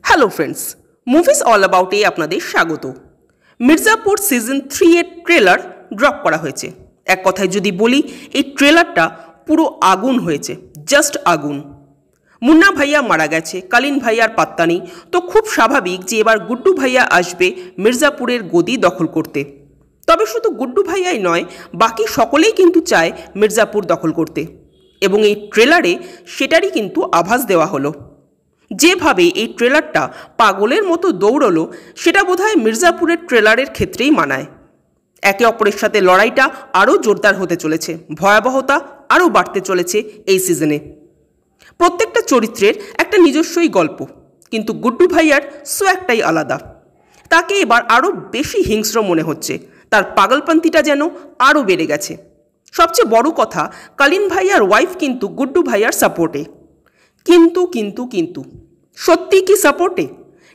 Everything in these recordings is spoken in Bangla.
Hello friends, movies all about a আপনাদের স্বাগত। মির্জাপুর সিজন 3 এর ট্রেলার ড্রপ করা হয়েছে। এক কথায় যদি বলি, এই ট্রেলারটা পুরো আগুন হয়েছে, জাস্ট আগুন। মুন্না ভাইয়া মারা গেছে, কালীন ভাইয়ার পাত্তা নেই, তো খুব স্বাভাবিক যে এবার গুড্ডু ভাইয়া আসবে মির্জাপুরের গদি দখল করতে। তবে শুধু গুড্ডু ভাইয়াই নয়, বাকি সকলেই কিন্তু চায় মির্জাপুর দখল করতে, এবং এই ট্রেলারে সেটারই কিন্তু আভাস দেওয়া হলো। যেভাবে এই ট্রেলারটা পাগলের মতো দৌড়লো, সেটা বোধহয় মির্জাপুরের ট্রেলারের ক্ষেত্রেই মানায়। একে অপরের সাথে লড়াইটা আরও জোরদার হতে চলেছে, ভয়াবহতা আরও বাড়তে চলেছে এই সিজনে। প্রত্যেকটা চরিত্রের একটা নিজস্বই গল্প, কিন্তু গুড্ডু ভাইয়ার সোয়াগটাই আলাদা। তাকে এবার আরও বেশি হিংস্র মনে হচ্ছে, তার পাগলপন্থীটা যেন আরও বেড়ে গেছে। সবচেয়ে বড় কথা, কালীন ভাইয়ার ওয়াইফ কিন্তু গুড্ডু ভাইয়ার সাপোর্টে। কিন্তু সত্যি কি সাপোর্টে,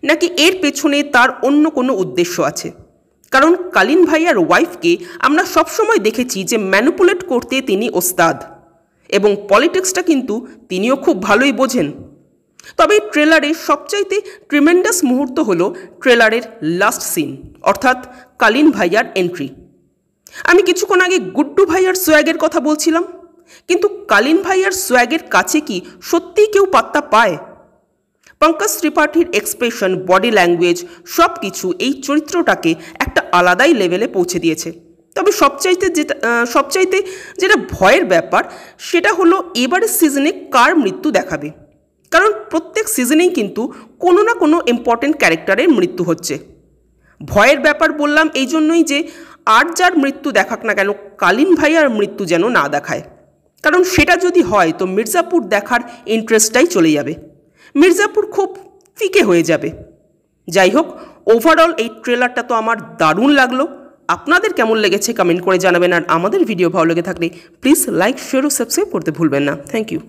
নাকি এর পেছনে তার অন্য কোনো উদ্দেশ্য আছে? কারণ কালীন ভাইয়ার ওয়াইফকে আমরা সবসময় দেখেছি যে ম্যানিপুলেট করতে তিনি ওস্তাদ, এবং পলিটিক্সটা কিন্তু তিনিও খুব ভালোই বোঝেন। তবে ট্রেলারের সবচাইতে ট্রিমেন্ডাস মুহূর্ত হলো ট্রেলারের লাস্ট সিন, অর্থাৎ কালীন ভাইয়ার এন্ট্রি। আমি কিছুক্ষণ আগে গুড্ডু ভাইয়ার সোয়াগের কথা বলছিলাম, কিন্তু কালীন ভাইয়ার সোয়াগের কাছে কি সত্যিই কেউ পাত্তা পায়? পঙ্কজ ত্রিপাঠীর এক্সপ্রেশন, বডি ল্যাঙ্গুয়েজ সব কিছু এই চরিত্রটাকে একটা আলাদাই লেভেলে পৌঁছে দিয়েছে। তবে সবচাইতে যেটা ভয়ের ব্যাপার, সেটা হলো এবারের সিজনে কার মৃত্যু দেখাবে। কারণ প্রত্যেক সিজনেই কিন্তু কোনো না কোনো ইম্পর্টেন্ট ক্যারেক্টারের মৃত্যু হচ্ছে। ভয়ের ব্যাপার বললাম এই জন্যই যে আর যার মৃত্যু দেখাক না কেন, কালীন ভাইয়ার মৃত্যু যেন না দেখায়। কারণ সেটা যদি হয় তো মির্জাপুর দেখার ইন্টারেস্টটাই চলে যাবে, মির্জাপুর খুব ফিকে হয়ে যাবে। যাই হোক, ওভারঅল এই ট্রেলারটা তো আমার দারুণ লাগলো। আপনাদের কেমন লেগেছে কমেন্ট করে জানাবেন, আর আমাদের ভিডিও ভালো লেগে থাকলে প্লিজ লাইক, শেয়ার ও সাবস্ক্রাইব করতে ভুলবেন না। Thank you.